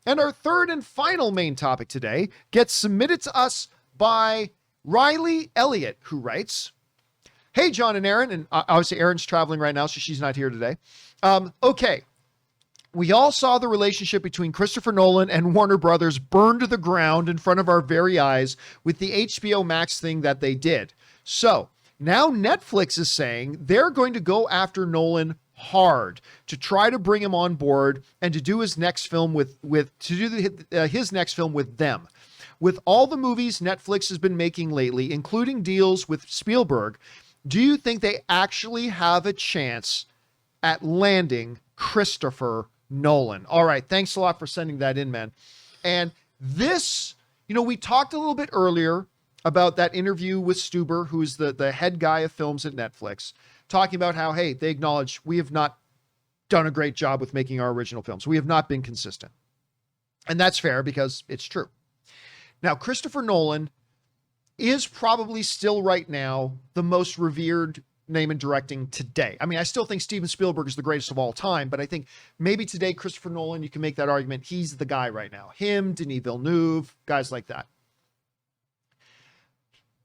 And our third and final main topic today gets submitted to us by Riley Elliot, who writes, "Hey, John and Erin," and obviously Erin's traveling right now, so she's not here today. Okay. We all saw the relationship between Christopher Nolan and Warner Brothers burn to the ground in front of our very eyes with the HBO Max thing that they did. So now Netflix is saying they're going to go after Nolan hard to try to bring him on board and to do his next film his next film with them. With all the movies Netflix has been making lately, including deals with Spielberg, do you think they actually have a chance at landing Christopher Nolan? All right. Thanks a lot for sending that in, man. And this, we talked a little bit earlier about that interview with Stuber, who's the head guy of films at Netflix, talking about how, hey, they acknowledge we have not done a great job with making our original films. We have not been consistent. And that's fair because it's true. Now, Christopher Nolan is probably still right now the most revered name in directing today. I mean, I still think Steven Spielberg is the greatest of all time, but I think maybe today, Christopher Nolan, you can make that argument. He's the guy right now. Him, Denis Villeneuve, guys like that.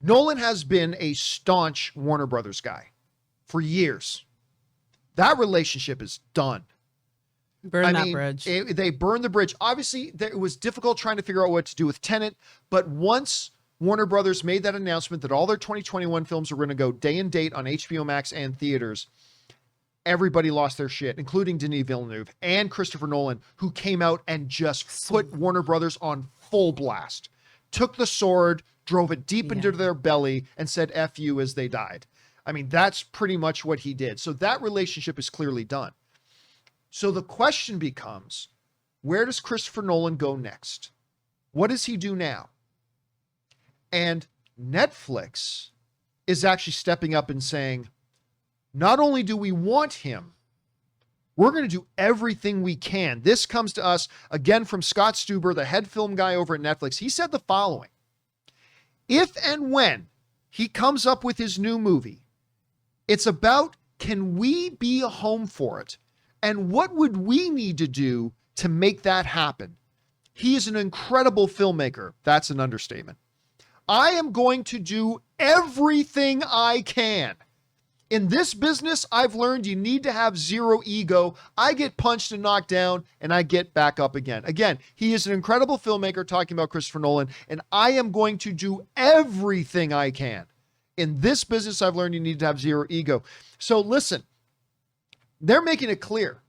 Nolan has been a staunch Warner Brothers guy for years. That relationship is done. Burn that bridge. They burned the bridge. Obviously, it was difficult trying to figure out what to do with Tenet, but once Warner Brothers made that announcement that all their 2021 films are going to go day and date on HBO Max and theaters, everybody lost their shit, including Denis Villeneuve and Christopher Nolan, who came out and just put Warner Brothers on full blast, took the sword, drove it deep into their belly, and said F you as they died. I mean, that's pretty much what he did. So that relationship is clearly done. So the question becomes, where does Christopher Nolan go next? What does he do now? And Netflix is actually stepping up and saying, not only do we want him, we're going to do everything we can. This comes to us again from Scott Stuber, the head film guy over at Netflix. He said the following: if and when he comes up with his new movie, it's about, can we be a home for it? And what would we need to do to make that happen? He is an incredible filmmaker. That's an understatement. I am going to do everything I can. In this business, I've learned you need to have zero ego. I get punched and knocked down, and I get back up again. Again, he is an incredible filmmaker, talking about Christopher Nolan, and I am going to do everything I can. In this business, I've learned you need to have zero ego. So listen, they're making it clear.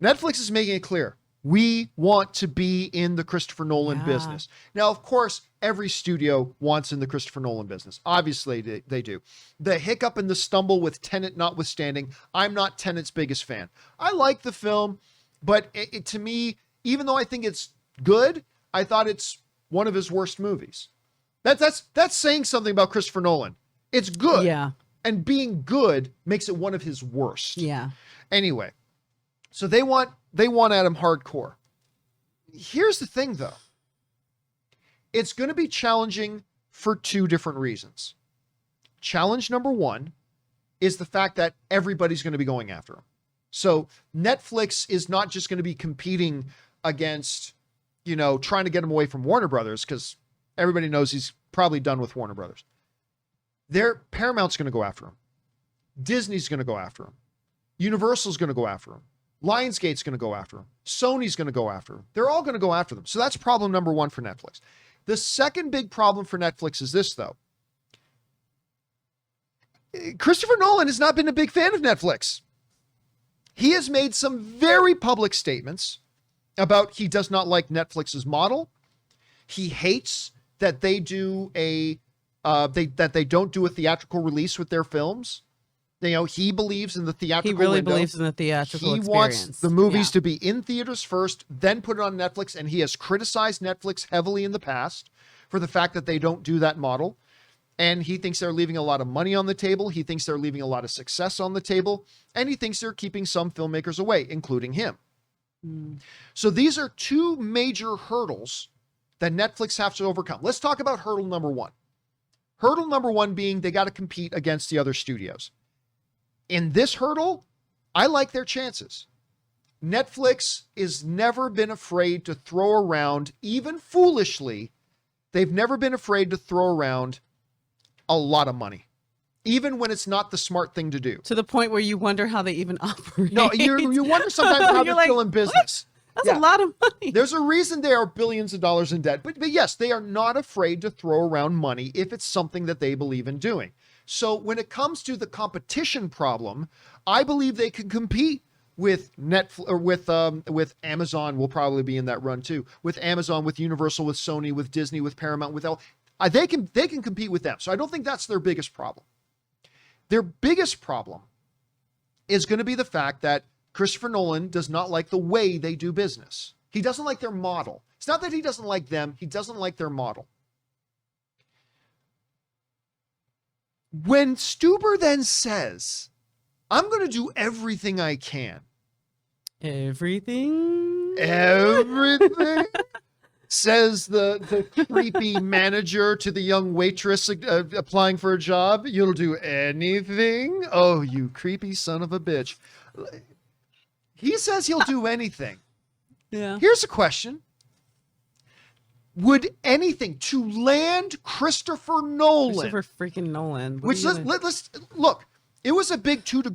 Netflix is making it clear. We want to be in the Christopher Nolan business. Now, of course, every studio wants in the Christopher Nolan business. Obviously, they do. The hiccup and the stumble with Tenet notwithstanding, I'm not Tenet's biggest fan. I like the film, but to me, even though I think it's good, I thought it's one of his worst movies. That's saying something about Christopher Nolan. It's good. Yeah. And being good makes it one of his worst. Yeah. Anyway, so they want Adam hardcore. Here's the thing, though. It's going to be challenging for two different reasons. Challenge number one is the fact that everybody's going to be going after him. So Netflix is not just going to be competing against, trying to get him away from Warner Brothers, because everybody knows he's probably done with Warner Brothers. Paramount's going to go after him. Disney's going to go after him. Universal's going to go after him. Lionsgate's going to go after him. Sony's going to go after him. They're all going to go after them. So that's problem number one for Netflix. The second big problem for Netflix is this, though. Christopher Nolan has not been a big fan of Netflix. He has made some very public statements about he does not like Netflix's model. He hates that they do that they don't do a theatrical release with their films. He believes in the theatrical He really window. believes in the theatrical experience. He wants the movies to be in theaters first, then put it on Netflix, and he has criticized Netflix heavily in the past for the fact that they don't do that model. And he thinks they're leaving a lot of money on the table. He thinks they're leaving a lot of success on the table. And he thinks they're keeping some filmmakers away, including him. So these are two major hurdles that Netflix has to overcome. Let's talk about hurdle number one. Hurdle number one being they got to compete against the other studios. In this hurdle, I like their chances. Netflix is never been afraid to throw around, even foolishly, they've never been afraid to throw around a lot of money, even when it's not the smart thing to do. To the point where you wonder how they even operate. No, you wonder sometimes how they're still in business. What? That's a lot of money. There's a reason they are billions of dollars in debt. But yes, they are not afraid to throw around money if it's something that they believe in doing. So when it comes to the competition problem, I believe they can compete with Netflix or with Amazon. Will probably be in that run too. With Amazon, with Universal, with Sony, with Disney, with Paramount, with they can compete with them. So I don't think that's their biggest problem. Their biggest problem is going to be the fact that Christopher Nolan does not like the way they do business. He doesn't like their model. It's not that he doesn't like them. He doesn't like their model. When Stuber then says, I'm going to do everything I can. Everything? Says the creepy manager to the young waitress applying for a job. You'll do anything? Oh, you creepy son of a bitch. He says he'll do anything. Yeah. Here's a question. Would anything to land Christopher Nolan? Christopher freaking Nolan. Which let's look. It was a big coup de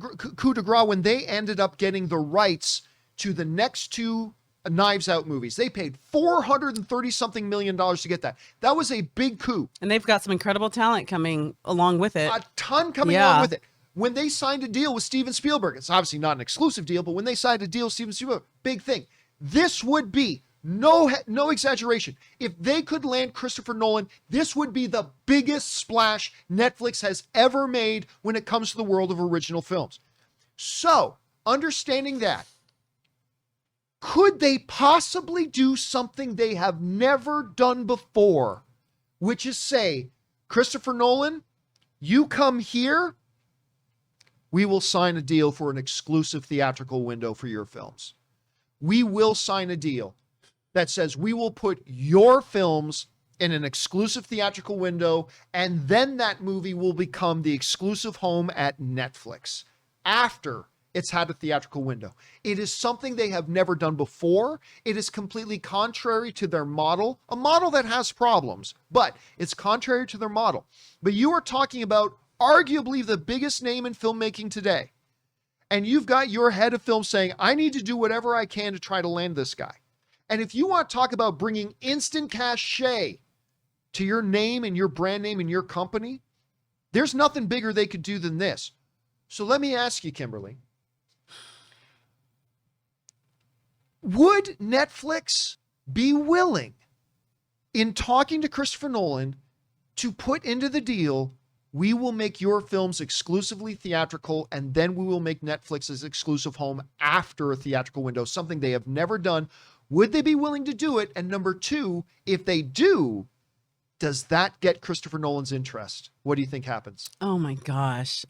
grace when they ended up getting the rights to the next two Knives Out movies. They paid $430-something million to get that. That was a big coup. And they've got some incredible talent coming along with it. A ton coming along with it. When they signed a deal with Steven Spielberg, it's obviously not an exclusive deal, but when they signed a deal with Steven Spielberg, big thing. This would be, no exaggeration, if they could land Christopher Nolan, this would be the biggest splash Netflix has ever made when it comes to the world of original films. So, understanding that, could they possibly do something they have never done before, which is say, Christopher Nolan, you come here, we will sign a deal for an exclusive theatrical window for your films. We will sign a deal that says we will put your films in an exclusive theatrical window, and then that movie will become the exclusive home at Netflix after it's had a theatrical window. It is something they have never done before. It is completely contrary to their model, a model that has problems, but it's contrary to their model. But you are talking about arguably the biggest name in filmmaking today. And you've got your head of film saying, I need to do whatever I can to try to land this guy. And if you want to talk about bringing instant cachet to your name and your brand name and your company, there's nothing bigger they could do than this. So let me ask you, Kimberly, would Netflix be willing, in talking to Christopher Nolan, to put into the deal, we will make your films exclusively theatrical, and then we will make Netflix's exclusive home after a theatrical window, something they have never done? Would they be willing to do it? And number two, if they do, does that get Christopher Nolan's interest? What do you think happens? Oh my gosh.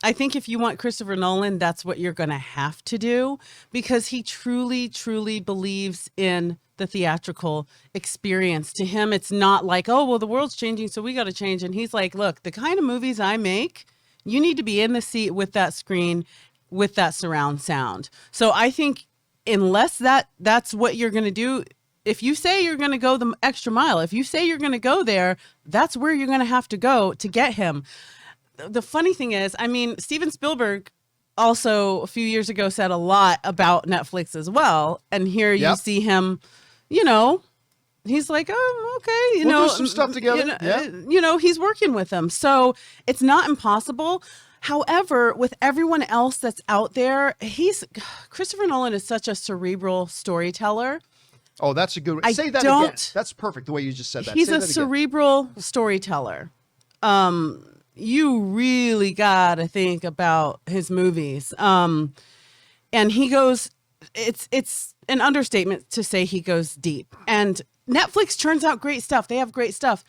I think if you want Christopher Nolan, that's what you're going to have to do, because he truly, truly believes in the theatrical experience. To him, it's not like, oh, well, the world's changing, so we got to change. And he's like, look, the kind of movies I make, you need to be in the seat with that screen, with that surround sound. So I think unless that's what you're going to do, if you say you're going to go the extra mile, if you say you're going to go there, that's where you're going to have to go to get him. The funny thing is, I mean, Steven Spielberg also a few years ago said a lot about Netflix as well. And here you see him, he's like, oh, okay, we'll do some stuff together. He's working with them. So it's not impossible. However, with everyone else that's out there, Christopher Nolan is such a cerebral storyteller. Oh, that's a good one. Say that again. That's perfect, the way you just said that. He's a cerebral storyteller. You really got to think about his movies. And he goes, it's an understatement to say he goes deep. And Netflix churns out great stuff. They have great stuff.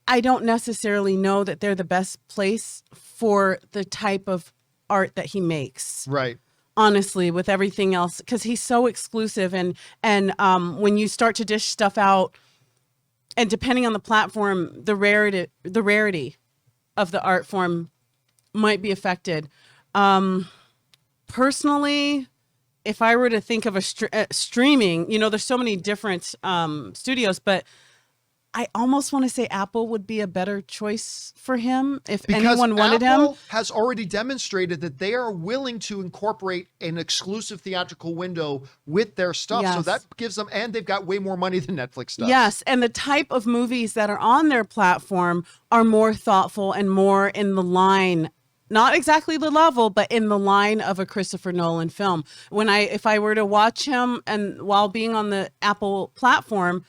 I don't necessarily know that they're the best place for the type of art that he makes. Right. Honestly, with everything else, because he's so exclusive. And when you start to dish stuff out, and depending on the platform, the rarity of the art form might be affected. Personally, if I were to think of a streaming, there's so many different studios, but I almost want to say Apple would be a better choice for him if anyone wanted him. Apple has already demonstrated that they are willing to incorporate an exclusive theatrical window with their stuff. Yes. So that gives them, and they've got way more money than Netflix does. Yes, and the type of movies that are on their platform are more thoughtful and more in the line, not exactly the level, but in the line of a Christopher Nolan film. If I were to watch him and while being on the Apple platform,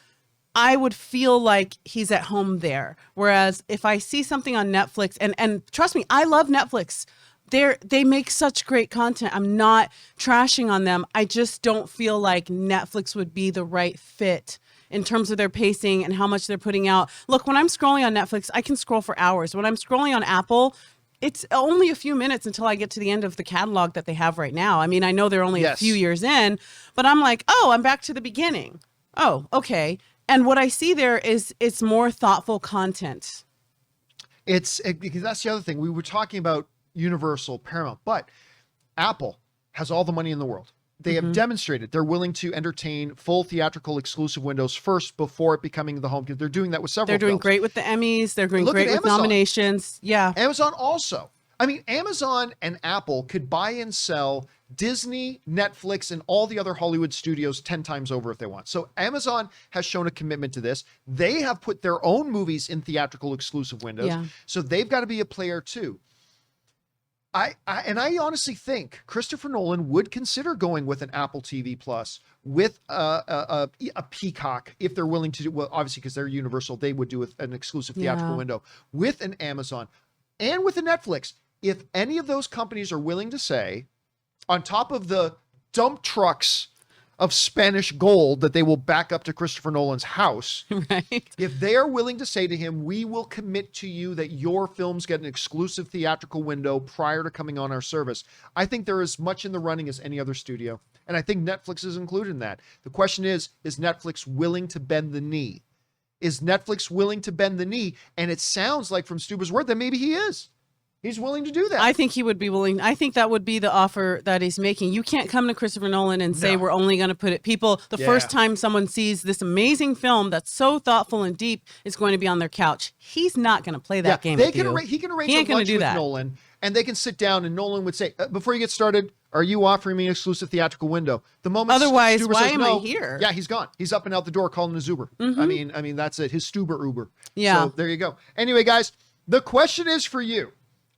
I would feel like he's at home there. Whereas if I see something on Netflix, and trust me, I love Netflix. They make such great content. I'm not trashing on them. I just don't feel like Netflix would be the right fit in terms of their pacing and how much they're putting out. Look, when I'm scrolling on Netflix, I can scroll for hours. When I'm scrolling on Apple, it's only a few minutes until I get to the end of the catalog that they have right now. I mean, I know they're only a few years in, but I'm like, oh, I'm back to the beginning. Oh, okay. And what I see there is it's more thoughtful content. Because that's the other thing. We were talking about Universal, Paramount, but Apple has all the money in the world. They have demonstrated they're willing to entertain full theatrical exclusive windows first before it becoming the home. They're doing that with several. They're doing films. Great with the Emmys. They're doing great with nominations. Yeah. Amazon also. I mean, Amazon and Apple could buy and sell Disney, Netflix, and all the other Hollywood studios 10 times over if they want. So Amazon has shown a commitment to this. They have put their own movies in theatrical exclusive windows. Yeah. So they've got to be a player too. I honestly think Christopher Nolan would consider going with an Apple TV Plus with a Peacock if they're willing to do, well, obviously because they're Universal, they would do an exclusive theatrical window with an Amazon and with a Netflix. If any of those companies are willing to say, on top of the dump trucks of Spanish gold that they will back up to Christopher Nolan's house, right? If they are willing to say to him, we will commit to you that your films get an exclusive theatrical window prior to coming on our service, I think they're as much in the running as any other studio. And I think Netflix is included in that. The question is Netflix willing to bend the knee? Is Netflix willing to bend the knee? And it sounds like from Stuber's word that maybe he is. He's willing to do that. I think he would be willing. I think that would be the offer that he's making. You can't come to Christopher Nolan and say we're only going to put it. People, the first time someone sees this amazing film that's so thoughtful and deep is going to be on their couch. He's not going to play that game with you. He can arrange a lunch with Nolan, and they can sit down, and Nolan would say, before you get started, are you offering me an exclusive theatrical window? The moment otherwise, Stuber why says am no, I here? Yeah, he's gone. He's up and out the door calling his Uber. I mean, that's it. His Stuber Uber. Yeah. So there you go. Anyway, guys, the question is for you.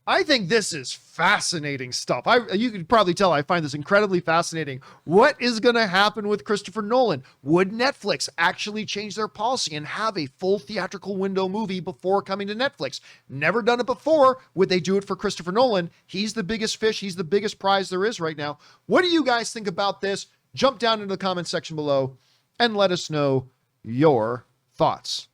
I think this is fascinating stuff. You can probably tell I find this incredibly fascinating. What is going to happen with Christopher Nolan? Would Netflix actually change their policy and have a full theatrical window movie before coming to Netflix? Never done it before. Would they do it for Christopher Nolan? He's the biggest fish. He's the biggest prize there is right now. What do you guys think about this? Jump down into the comment section below and let us know your thoughts.